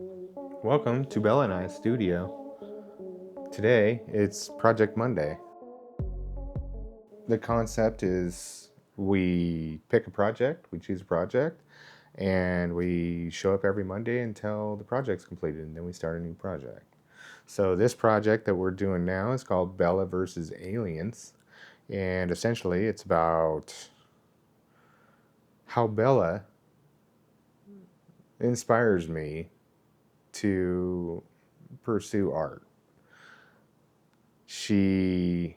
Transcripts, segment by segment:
Welcome to Bella and I's studio. Today it's Project Monday. The concept is we pick a project, we choose a project, and we show up every Monday until the project's completed, and then we start a new project. So this project that we're doing now is called Bella versus Aliens, and essentially it's about how Bella inspires me to pursue art. She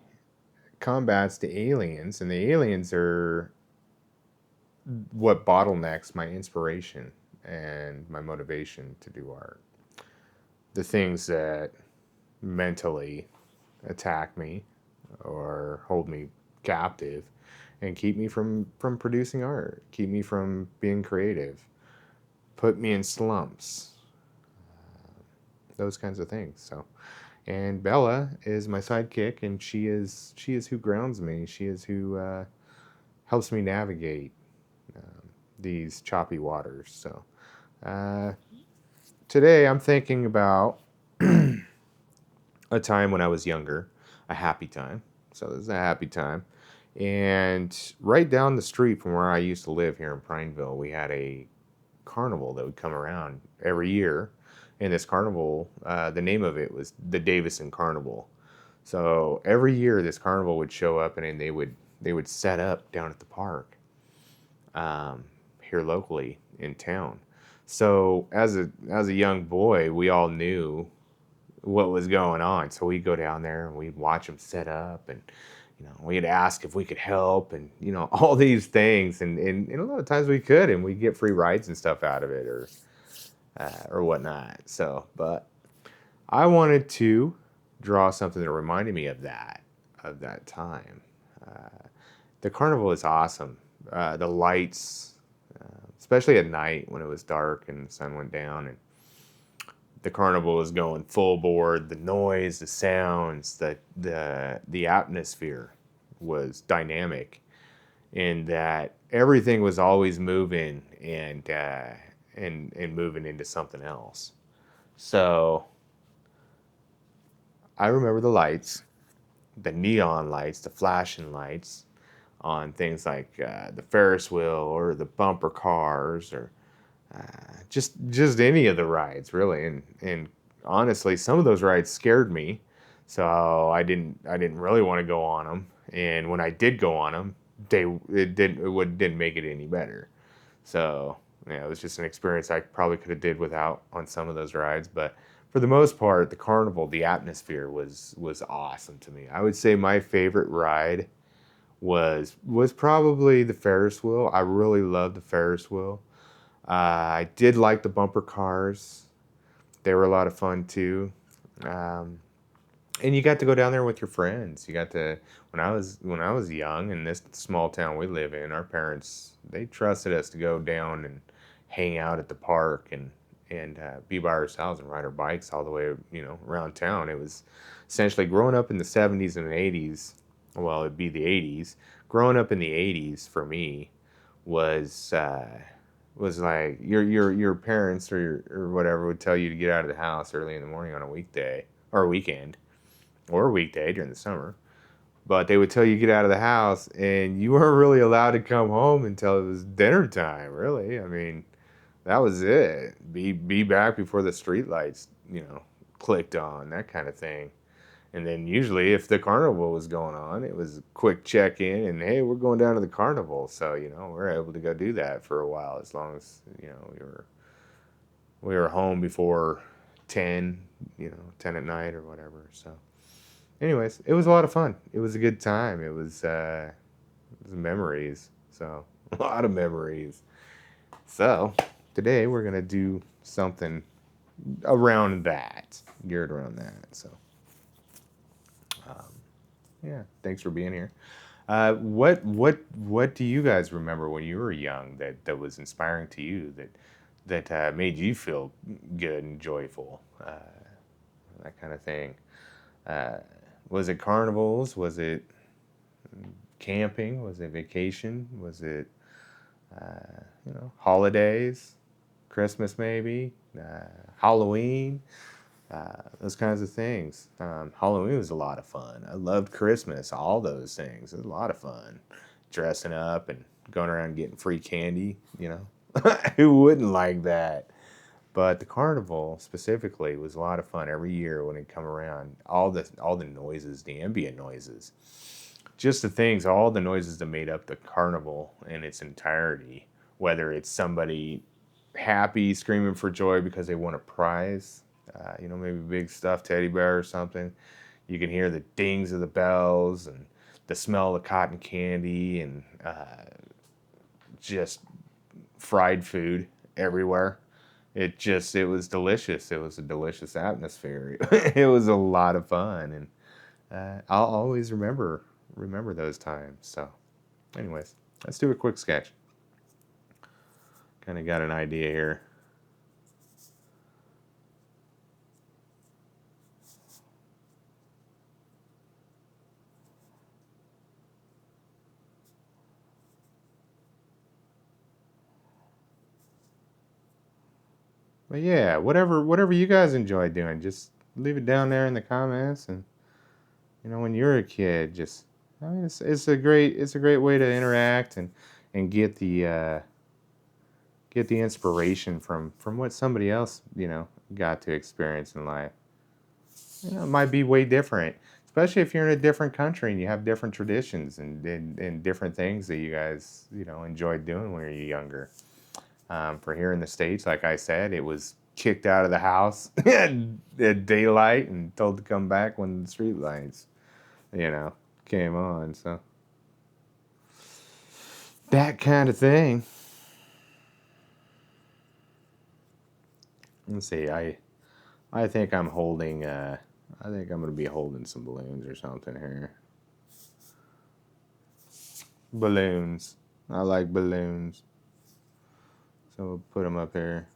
combats the aliens, and the aliens are what bottlenecks my inspiration and my motivation to do art. The things that mentally attack me or hold me captive and keep me from producing art, keep me from being creative, put me in slumps, those kinds of things. So, and Bella is my sidekick, and she is who grounds me. She is who helps me navigate these choppy waters. So uh, today I'm thinking about a time when I was younger, a happy time. So this is a happy time. And right down the street from where I used to live here in Prineville, we had a carnival that would come around every year. And this carnival, the name of it was the Davison Carnival. So every year this carnival would show up, and they would set up down at the park here locally in town. So as a young boy, we all knew what was going on. So we'd go down there and we'd watch them set up, and we'd ask if we could help, and all these things, and a lot of times we could, and we'd get free rides and stuff out of it, or whatnot. So, but I wanted to draw something that reminded me of that time. Uh, the carnival is awesome. The lights, especially at night when it was dark and the sun went down, and the carnival was going full board. The noise, the sounds, the atmosphere was dynamic, in that everything was always moving and moving into something else. So I remember the lights, the neon lights, the flashing lights on things like the Ferris wheel or the bumper cars, or just any of the rides really. And honestly, some of those rides scared me, so I didn't really want to go on them. And when I did go on them, it didn't make it any better. So yeah, it was just an experience I probably could have did without on some of those rides. But for the most part, the carnival, the atmosphere was awesome to me. I would say my favorite ride was probably the Ferris wheel. I really loved the Ferris wheel. I did like the bumper cars. They were a lot of fun too. Um, and you got to go down there with your friends. You got to when I was young in this small town we live in, our parents, they trusted us to go down and hang out at the park, and be by ourselves and ride our bikes all the way around town. It was essentially growing up in the 70s and 80s. Well, it'd be the 80s. Growing up in the 80s for me was was like your parents or whatever would tell you to get out of the house early in the morning on a weekday or a weekend or a weekday during the summer. But they would tell you to get out of the house, and you weren't really allowed to come home until it was dinner time. Really, I mean, that was it. Be back before the street lights, clicked on, that kind of thing. And then usually, if the carnival was going on, it was a quick check in, and hey, we're going down to the carnival. So we're able to go do that for a while, as long as we were home before 10, 10 at night or whatever. So, anyways, it was a lot of fun. It was a good time. It was memories. So a lot of memories. So today we're gonna do something around that, geared around that. So yeah, thanks for being here. What do you guys remember when you were young that was inspiring to you, that made you feel good and joyful, that kind of thing? Uh, was it carnivals? Was it camping? Was it vacation? Was it holidays? Christmas maybe? Halloween, those kinds of things. Halloween was a lot of fun. I loved Christmas, all those things. It was a lot of fun. Dressing up and going around getting free candy, you know. Who wouldn't like that? But the carnival specifically was a lot of fun every year when it come around. All the noises, the ambient noises, just the things, all the noises that made up the carnival in its entirety. Whether it's somebody happy, screaming for joy because they won a prize, maybe a big stuffed teddy bear or something. You can hear the dings of the bells and the smell of cotton candy and just fried food everywhere. It was delicious. It was a delicious atmosphere. It was a lot of fun, and I'll always remember those times. So, anyways, let's do a quick sketch. Kind of got an idea here. But yeah, whatever you guys enjoy doing, just leave it down there in the comments. And when you're a kid, just I mean, it's a great way to interact and get the inspiration from what somebody else got to experience in life. It might be way different, especially if you're in a different country and you have different traditions and different things that you guys enjoyed doing when you were younger. For here in the States, like I said, it was kicked out of the house at daylight and told to come back when the street lights, came on. So that kind of thing. Let's see. I think I'm holding. I think I'm gonna be holding some balloons or something here. Balloons. I like balloons. So we'll put them up here.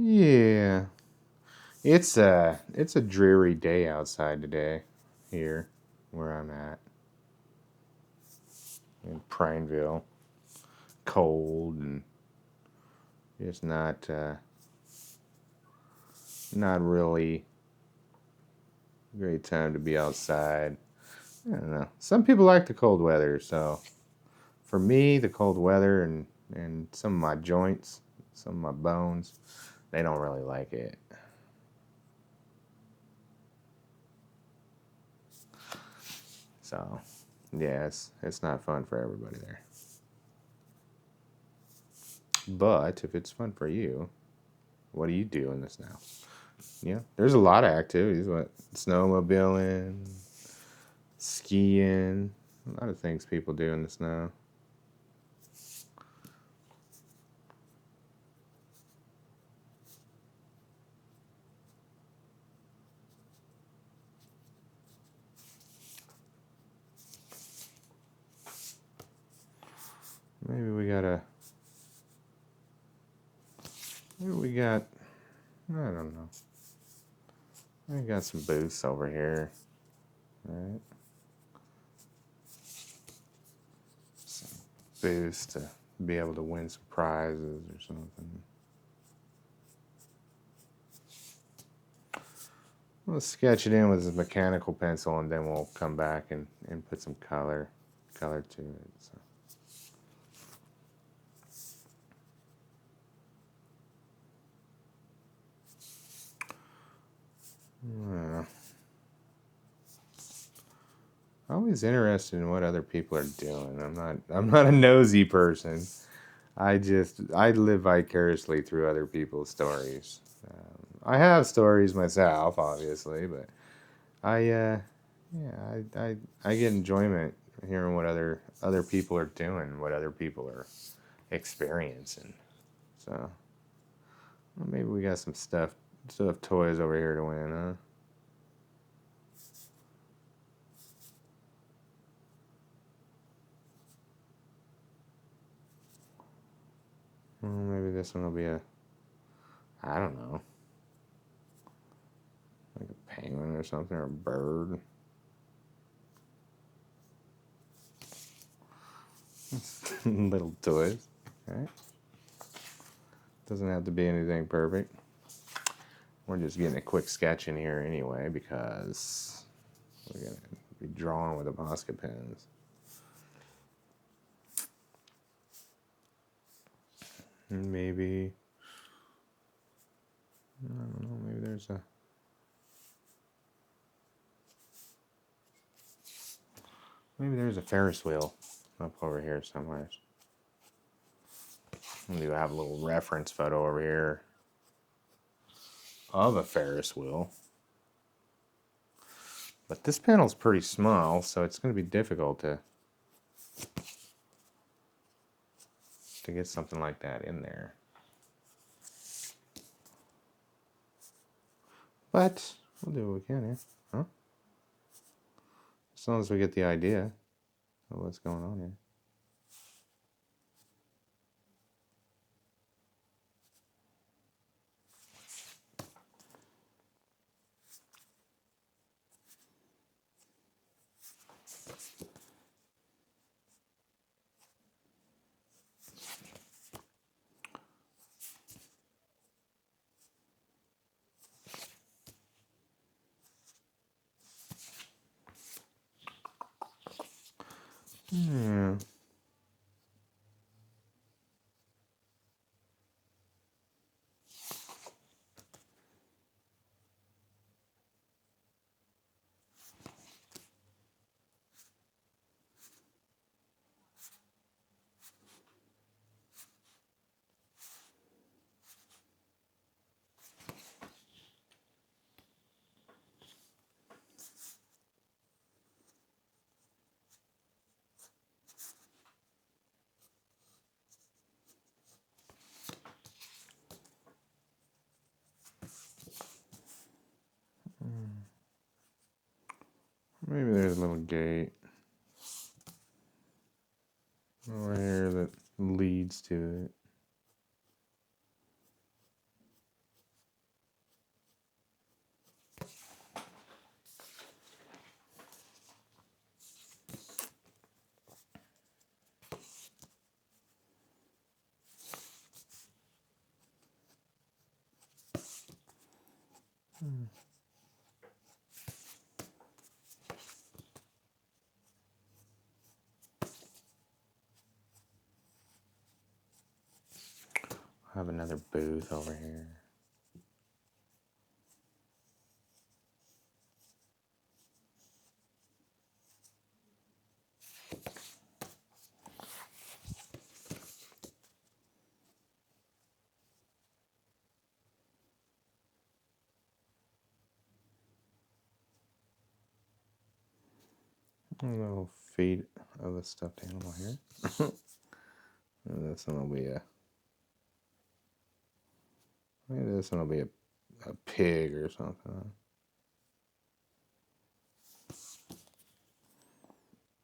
Yeah. It's a dreary day outside today here where I'm at in Prineville. Cold and it's not really a great time to be outside. I don't know. Some people like the cold weather, so for me, the cold weather and some of my joints, some of my bones, they don't really like it. So, yeah, it's not fun for everybody there. But if it's fun for you, what do you do in the snow? Yeah, there's a lot of activities. What snowmobiling, skiing, a lot of things people do in the snow. Maybe we gotta. Maybe we got. I don't know. I got some booths over here. Right. Some booths to be able to win some prizes or something. We'll sketch it in with a mechanical pencil and then we'll come back and put some color to it. So. I'm always interested in what other people are doing. I'm not a nosy person. I live vicariously through other people's stories. I have stories myself, obviously, but I get enjoyment hearing what other people are doing, what other people are experiencing. So well, maybe we got some stuffed toys over here to win, huh? this one will be a, I don't know, like a penguin or something, or a bird. Little toys, right? Doesn't have to be anything perfect. We're just getting a quick sketch in here anyway because we're going to be drawing with the Posca pens. And maybe, I don't know, maybe there's a Ferris wheel up over here somewhere. We do have a little reference photo over here of a Ferris wheel. But this panel's pretty small, so it's going to be difficult to get something like that in there. But we'll do what we can here, huh? As long as we get the idea of what's going on here. Yeah. Maybe there's a little gate over here that leads to it. I have another booth over here. A little feet of a stuffed animal here. And this one will be maybe this one will be a pig or something.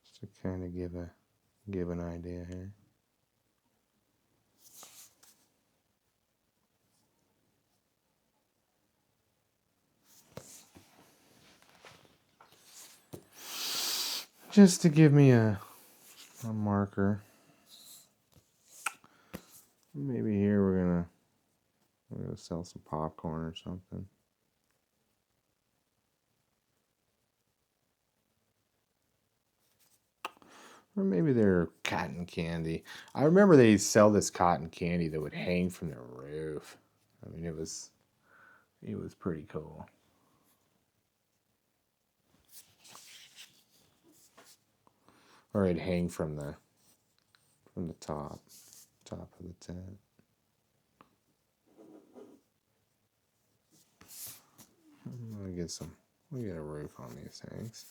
Just to kind of give an idea here. Just to give me a marker. Maybe here we're gonna sell some popcorn or something. Or maybe they're cotton candy. I remember they sell this cotton candy that would hang from the roof. I mean, it was pretty cool. Or it'd hang from the top of the tent. We'll get a roof on these things.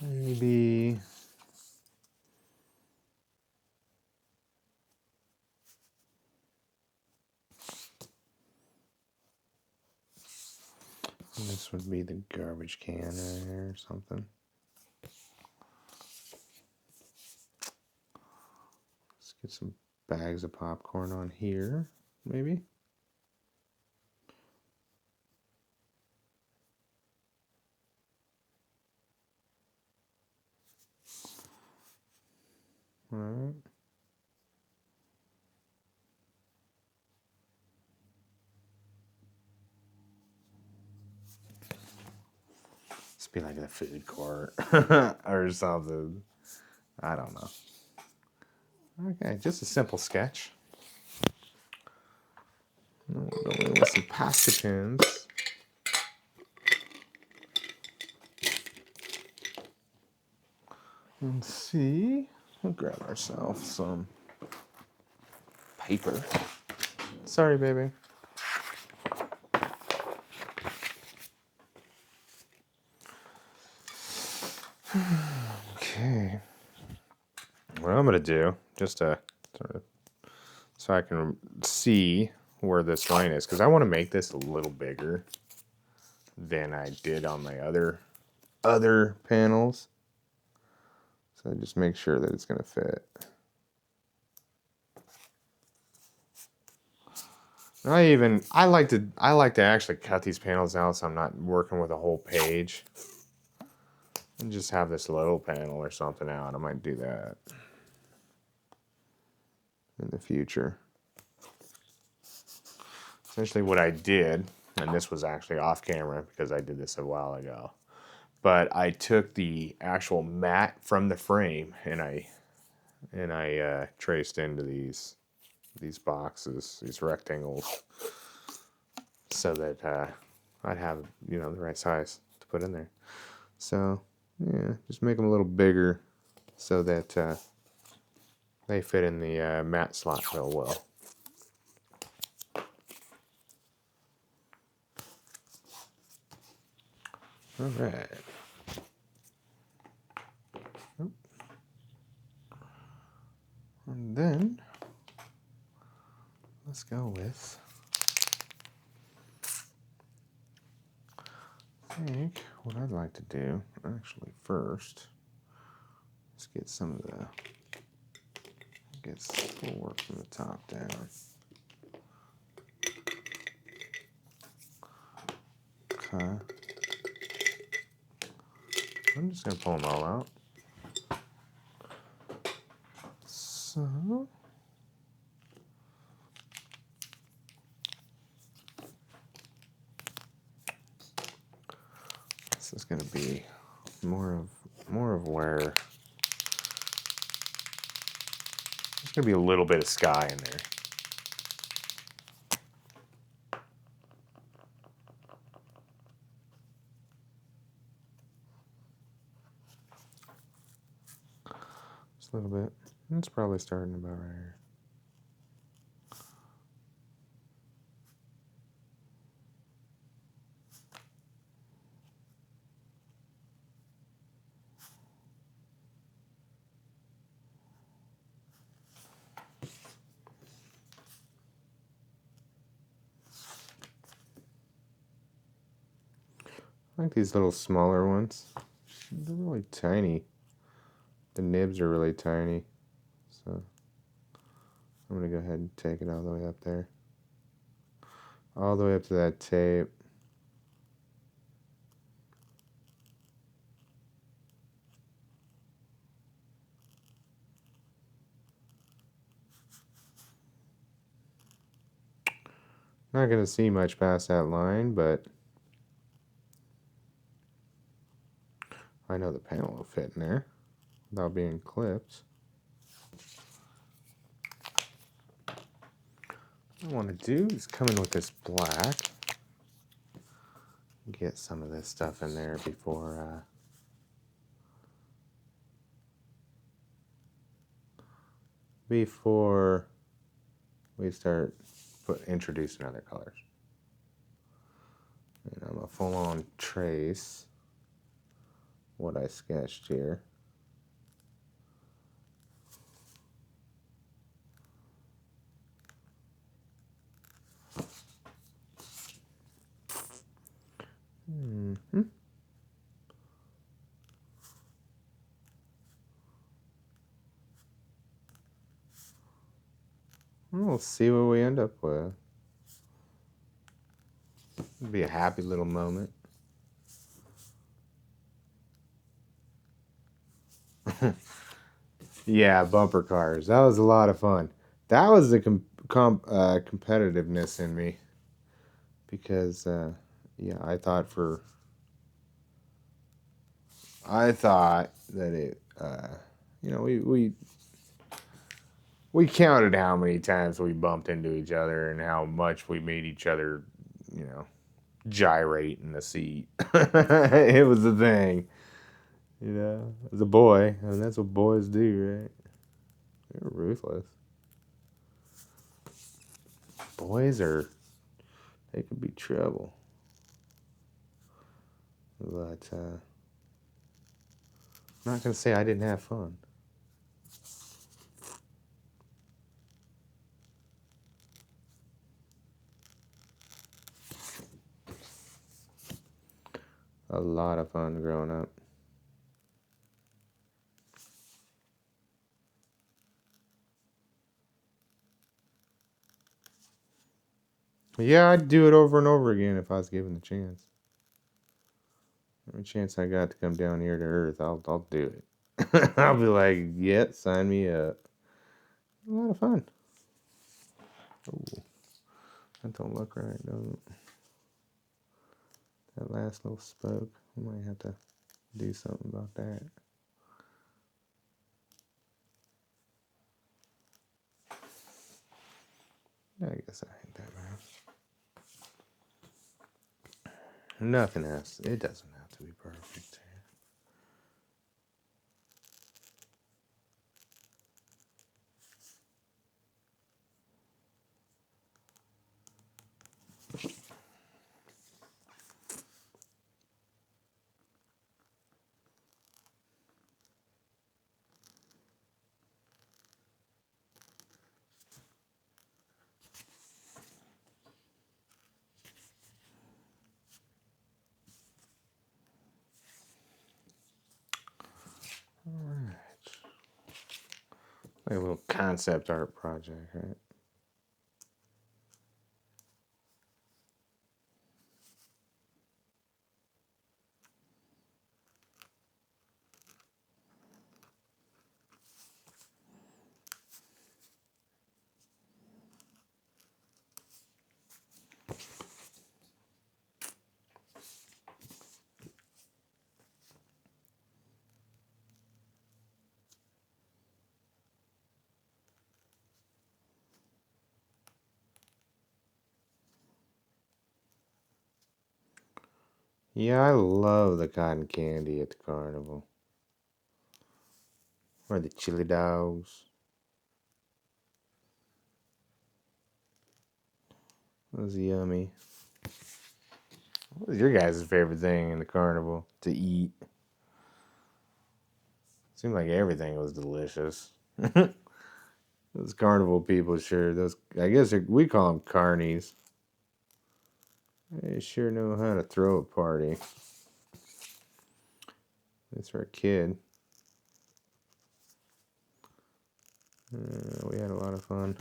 maybe this would be the garbage can right here or something. Let's get some bags of popcorn on here, maybe. All right. Let's be like the food court or something. I don't know. Okay, just a simple sketch. We'll go in with some Posca pins. And see, we'll grab ourselves some paper. Sorry, baby. Okay. What I'm gonna do, just to sort of, so I can see where this line is, because I want to make this a little bigger than I did on my other panels. So just make sure that it's gonna fit. I like to actually cut these panels out so I'm not working with a whole page. And just have this little panel or something out. I might do that in the future. Essentially what I did, and this was actually off camera because I did this a while ago, but I took the actual mat from the frame and I traced into these boxes, these rectangles, so that I'd have, you know, the right size to put in there. So yeah, just make them a little bigger so that they fit in the mat slot real well. All right. And then let's go with, I think what I'd like to do, actually first, let's get some of the, we'll work from the top down. Okay. I'm just gonna pull them all out. So this is gonna be more of where there's gonna be a little bit of sky in there. Just a little bit. It's probably starting about right here. I like these little smaller ones. They're really tiny. The nibs are really tiny. So I'm gonna go ahead and take it all the way up there. All the way up to that tape. Not gonna see much past that line, but I know the panel will fit in there without being clipped. What I want to do is come in with this black, get some of this stuff in there before we start introducing other colors. And I'm a full-on trace what I sketched here. Mm-hmm. We'll see what we end up with. It'll be a happy little moment. Yeah, bumper cars. That was a lot of fun. That was the competitiveness in me. Because, yeah, I thought that it, you know, we counted how many times we bumped into each other and how much we made each other, you know, gyrate in the seat. It was a thing, you know. As a boy, and that's what boys do, right? They're ruthless. Boys they could be trouble. But I'm not gonna say I didn't have fun. A lot of fun growing up. Yeah, I'd do it over and over again if I was given the chance. Every chance I got to come down here to Earth, I'll do it. I'll be like, yeah, sign me up. A lot of fun. Oh, that don't look right, does it? That last little spoke, I might have to do something about that. I guess I ain't that bad. Nothing else. It doesn't have to be perfect. Alright. Like a little concept art project, right? Yeah, I love the cotton candy at the carnival. Or the chili dogs. That was yummy. What was your guys' favorite thing in the carnival to eat? Seemed like everything was delicious. Those carnival people sure, I guess we call them carnies. They sure know how to throw a party. That's for a kid. We had a lot of fun.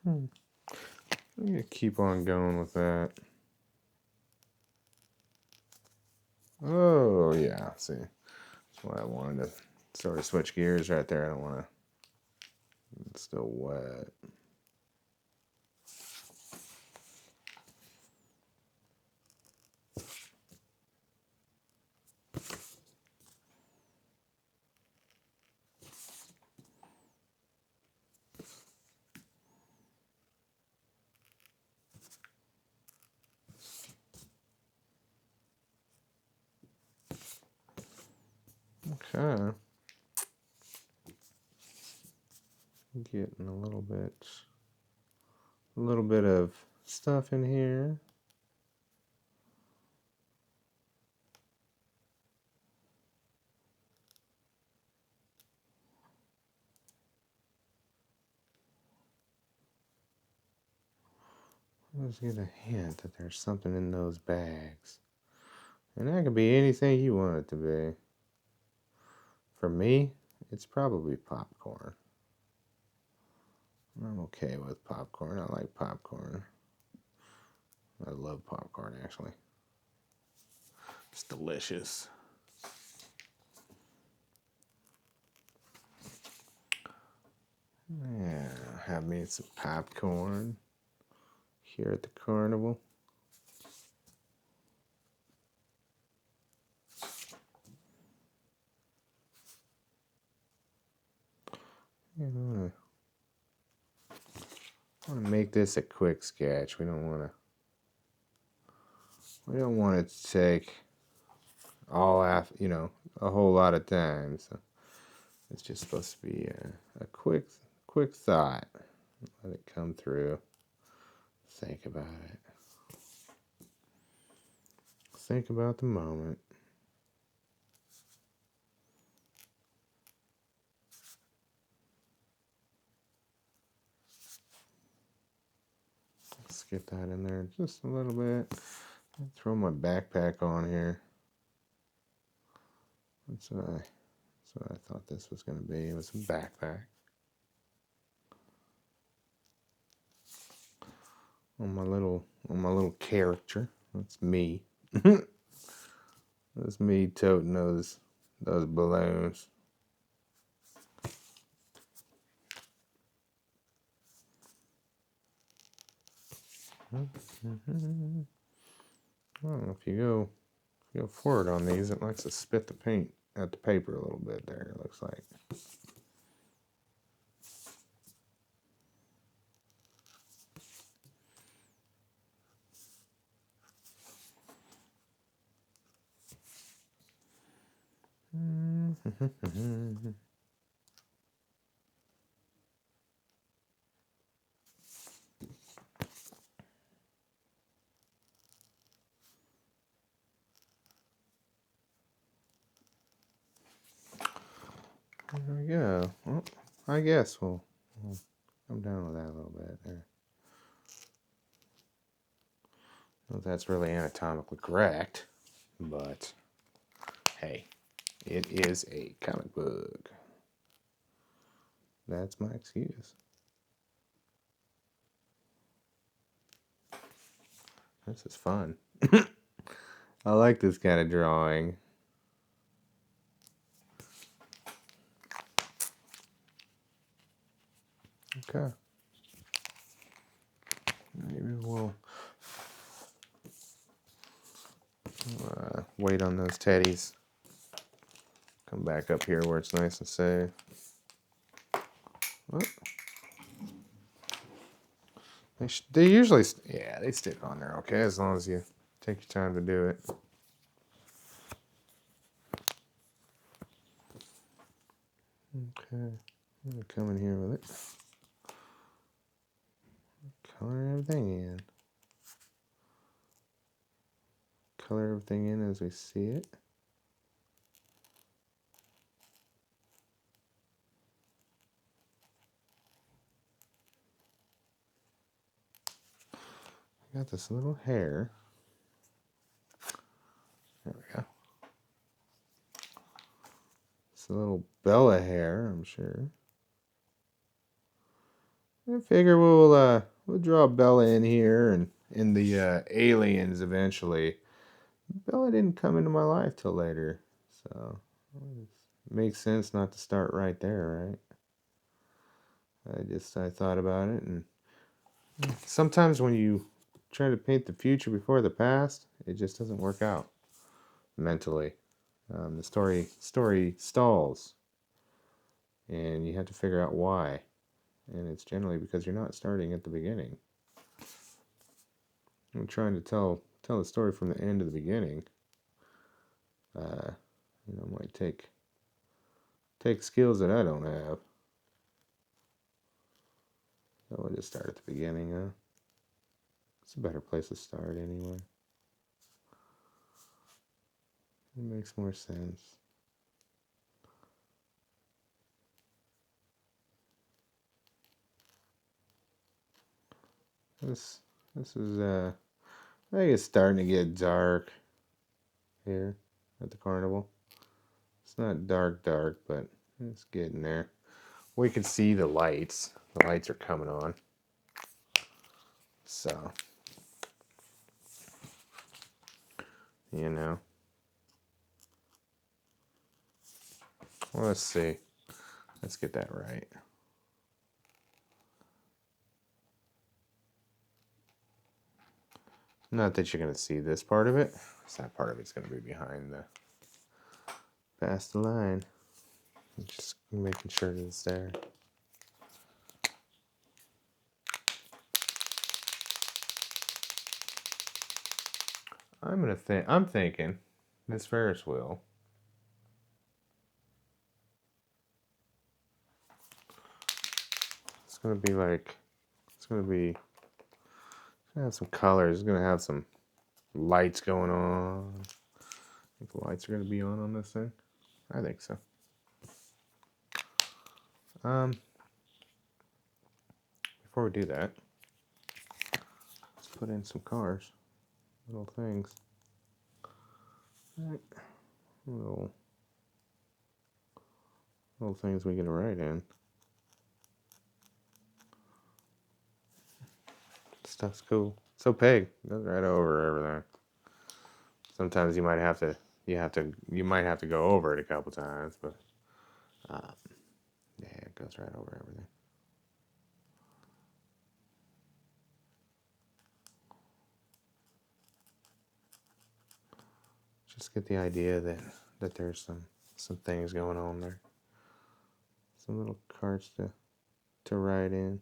I'm gonna keep on going with that. Oh, yeah, see. That's why I wanted to sort of switch gears right there. I don't want to, it's still wet. Okay. Getting a little bit of stuff in here. Let's get a hint that there's something in those bags. And that could be anything you want it to be. For me, it's probably popcorn. I'm okay with popcorn. I like popcorn. I love popcorn, actually. It's delicious. Yeah, have me some popcorn here at the carnival. I want to make this a quick sketch. We don't want it to take a whole lot of time. So it's just supposed to be a quick thought. Let it come through. Think about it. Think about the moment. Let's get that in there just a little bit. Throw my backpack on here. That's what I thought this was going to be. It was a backpack. On my little character. That's me. That's me toting those balloons. Well, if you go forward on these, it likes to spit the paint at the paper a little bit there, it looks like. There we go. Well, I guess we'll come down with that a little bit there. Well, that's really anatomically correct, but hey, it is a comic book. That's my excuse. This is fun. I like this kind of drawing. Okay. Maybe we'll wait on those teddies. Come back up here where it's nice and safe. Oh. They usually, they stick on there, okay, as long as you take your time to do it. Okay, I'm gonna come in here with it. Color everything in. Color everything in as we see it. I got this little hair. There we go. It's a little Bella hair, I'm sure. I figure we'll draw Bella in here and in the aliens eventually. Bella didn't come into my life till later, so it makes sense not to start right there, right? I thought about it, and sometimes when you try to paint the future before the past, it just doesn't work out mentally. The story stalls, and you have to figure out why. And it's generally because you're not starting at the beginning. I'm trying to tell the story from the end to the beginning. Might take Take skills that I don't have. So we'll just start at the beginning, huh? It's a better place to start anyway. It makes more sense. This is I think it's starting to get dark here at the carnival. It's not dark, but it's getting there. We can see the lights. The lights are coming on. So, you know. Well, let's see. Let's get that right. Not that you're going to see this part of it. So that part of it's going to be behind the past the line. Just making sure that it's there. I'm thinking this Ferris wheel. It's gonna be like, it's gonna have some colors. It's gonna have some lights going on. I think the lights are gonna be on this thing. I think so. Before we do that, let's put in some cars, little things. Right. Little things we can write in. Stuff's cool. So peg goes right over everything. Sometimes you might have to go over it a couple times, but yeah, it goes right over everything. Just get the idea that there's some things going on there. Some little cards to write in.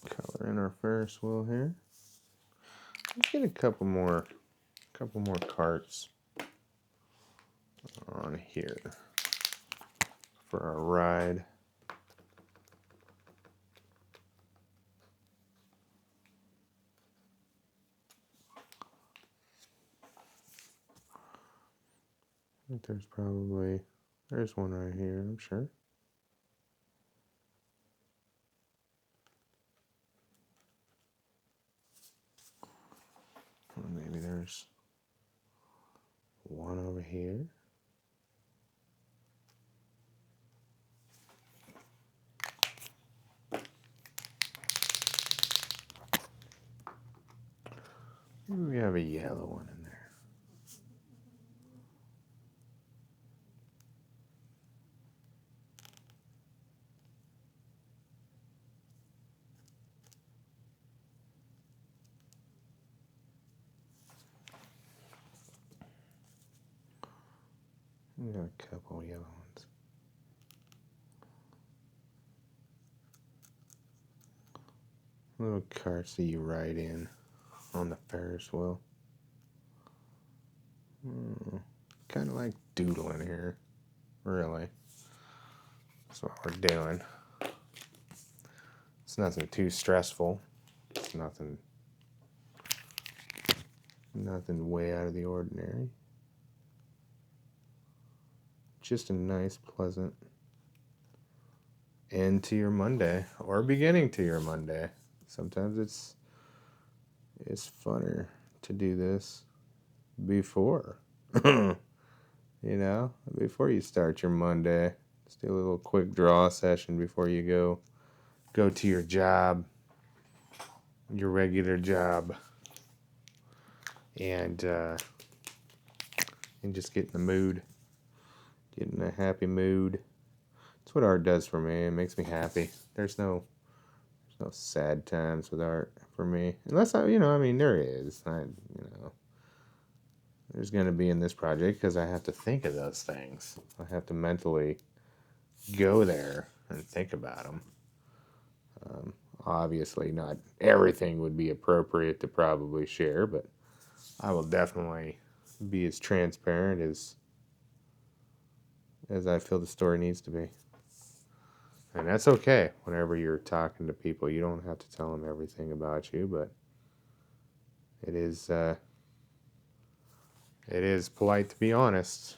Color in our Ferris wheel here. Let's get a couple more carts on here for our ride. I think there's one right here, I'm sure. Or maybe there's one over here. Maybe we have a yellow one in there. We got a couple yellow ones. Little carts that you ride in on the Ferris wheel. Kind of like doodling here, really. That's what we're doing. It's nothing too stressful. It's nothing way out of the ordinary. Just a nice, pleasant end to your Monday or beginning to your Monday. Sometimes it's funner to do this before, before you start your Monday. Just do a little quick draw session before you go to your job, your regular job, and just get in the mood, get in a happy mood. That's what art does for me. It makes me happy. There's no sad times with art for me. Unless I, I mean, there is. There's going to be in this project because I have to think of those things. I have to mentally go there and think about them. Obviously, not everything would be appropriate to probably share, but I will definitely be as transparent as I feel the story needs to be. And that's okay. Whenever you're talking to people, you don't have to tell them everything about you, but it is polite to be honest.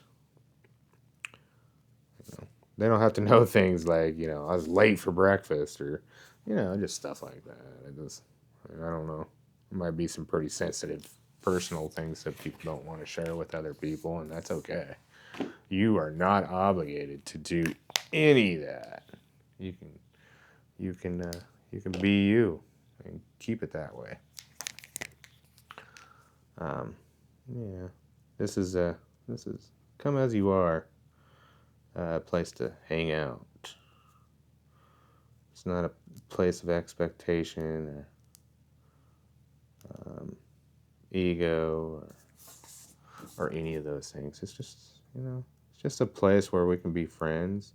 They don't have to know things like, I was late for breakfast or, just stuff like that. I don't know. There might be some pretty sensitive personal things that people don't want to share with other people, and that's okay. You are not obligated to do any of that. You can be you and keep it that way. Yeah. This is come as you are. A place to hang out. It's not a place of expectation or ego or any of those things. It's just, it's just a place where we can be friends,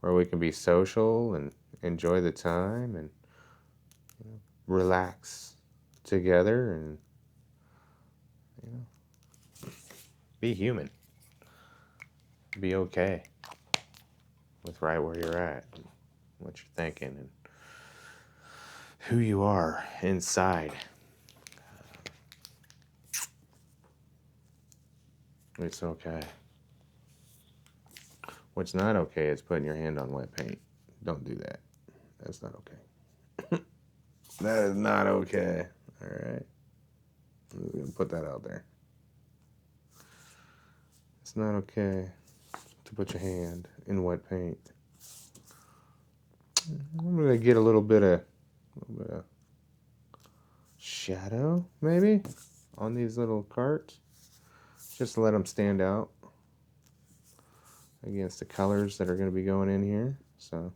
where we can be social and enjoy the time and relax together and be human. Be okay with right where you're at, and what you're thinking, and who you are inside. It's okay. What's not okay is putting your hand on wet paint. Don't do that. That's not okay. That is not okay. All right. I'm going to put that out there. It's not okay to put your hand in wet paint. I'm going to get a little bit of shadow, maybe, on these little carts. Just to let them stand out against the colors that are going to be going in here. So,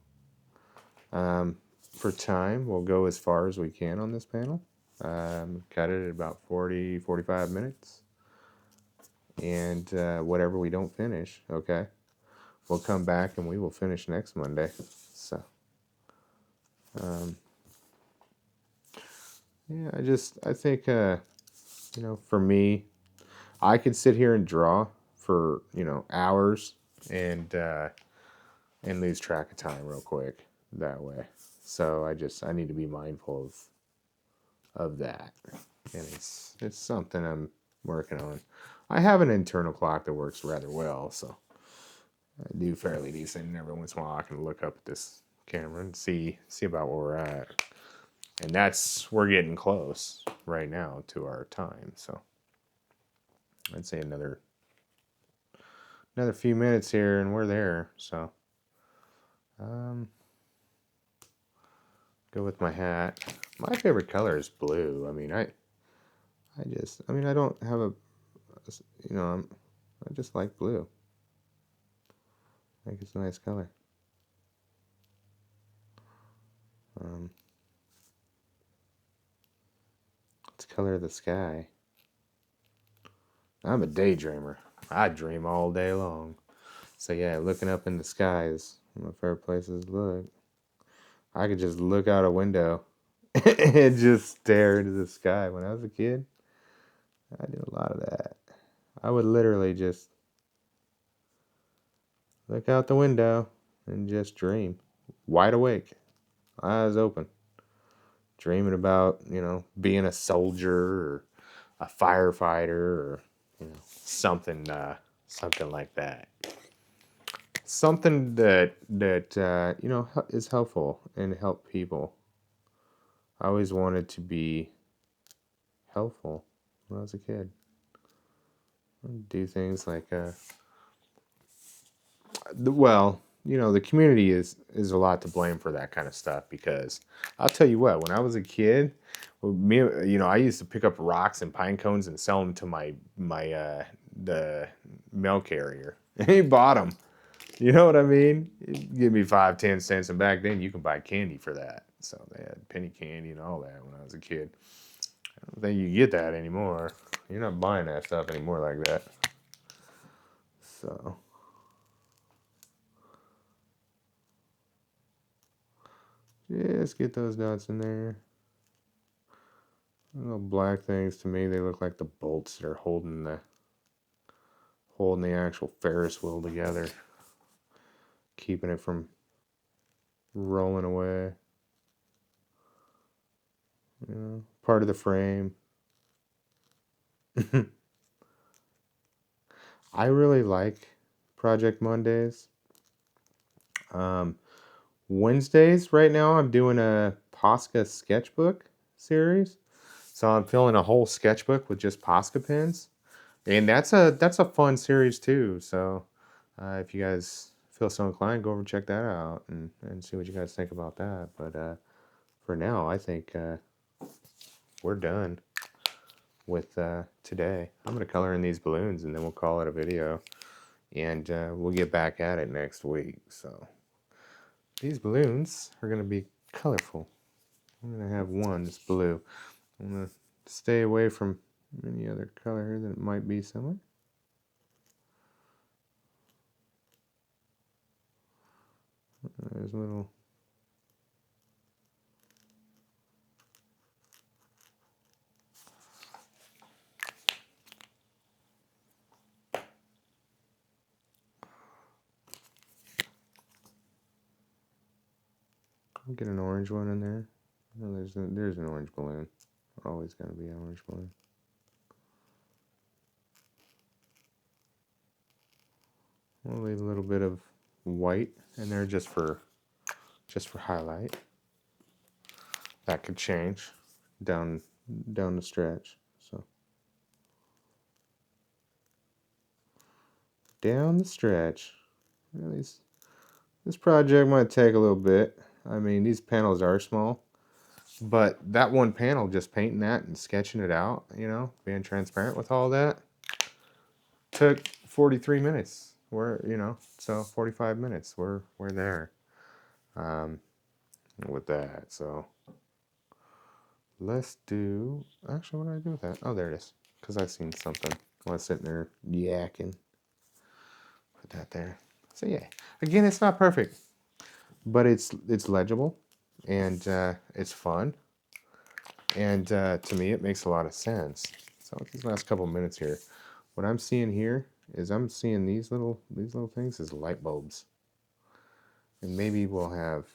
for time, we'll go as far as we can on this panel. Cut it at about 40, 45 minutes. And whatever we don't finish, okay, we'll come back and we will finish next Monday. So, yeah, I think, for me, I could sit here and draw for, hours and lose track of time real quick that way. So I need to be mindful of that. And it's something I'm working on. I have an internal clock that works rather well, so I do fairly decent. And every once in a while I can look up at this camera and see about where we're at. And we're getting close right now to our time, so I'd say another few minutes here and we're there. So go with my hat. My favorite color is blue. I mean, I don't have I just like blue. I think it's a nice color. It's the color of the sky. I'm a daydreamer. I dream all day long. So yeah, looking up in the sky is one of my favorite places to look. I could just look out a window and just stare into the sky. When I was a kid, I did a lot of that. I would literally just look out the window and just dream. Wide awake, eyes open. Dreaming about, being a soldier or a firefighter or, something like that. Something that is helpful and help people. I always wanted to be helpful when I was a kid. I'd do things like, the community is a lot to blame for that kind of stuff, because I'll tell you what, when I was a kid, I used to pick up rocks and pine cones and sell them to the mail carrier. He bought them. You know what I mean? Give me 5, 10 cents, and back then you can buy candy for that. So they had penny candy and all that when I was a kid. I don't think you get that anymore. You're not buying that stuff anymore like that. So just get those dots in there. Little black things, to me they look like the bolts that are holding the actual Ferris wheel together, keeping it from rolling away. You know, part of the frame. I really like Project Mondays. Wednesdays right now I'm doing a Posca sketchbook series. So I'm filling a whole sketchbook with just Posca pens. And that's a fun series too. So if you guys feel so inclined, go over and check that out and see what you guys think about that. But for now, I think we're done with today. I'm going to color in these balloons and then we'll call it a video. And we'll get back at it next week. So these balloons are going to be colorful. I'm going to have one that's blue. I'm going to stay away from any other color here that might be similar. There's a little... I'll get an orange one in there. Oh, there's an orange balloon. Always going to be an orange balloon. I'll leave a little bit of white in there just for highlight. That could change down the stretch. So down the stretch. Well, this project might take a little bit. I mean, these panels are small, but that one panel, just painting that and sketching it out, you know, being transparent with all that, took 43 minutes. So 45 minutes. We're there with that. So let's do. Actually, what did I do with that? Oh, there it is. Because I've seen something while I was sitting there yakking. Put that there. So yeah, again, it's not perfect, but it's legible, and it's fun, and to me, it makes a lot of sense. So with these last couple minutes here, what I'm seeing here is I'm seeing these little things as light bulbs, and maybe we'll have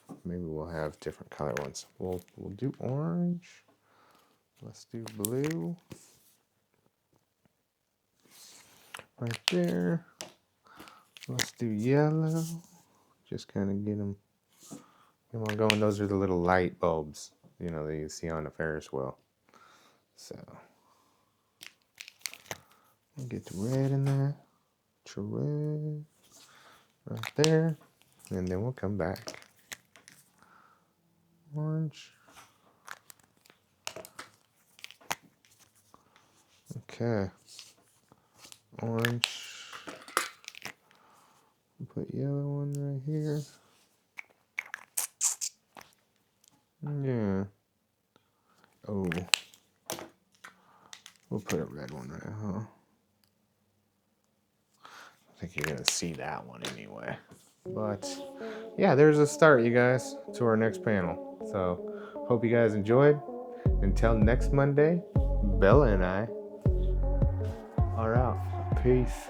different color ones. We'll do orange. Let's do blue. Right there. Let's do yellow. Just kind of get them all going. Those are the little light bulbs, you know, that you see on the Ferris wheel. So we'll get the red in there. Red right there. And then we'll come back. Orange. Okay. Orange. We'll put yellow one right here. Yeah. Oh. We'll put a red one right, huh? I think you're going to see that one anyway. But yeah, there's a start, you guys, to our next panel. So hope you guys enjoyed. Until next Monday, Bella and I are out. Peace.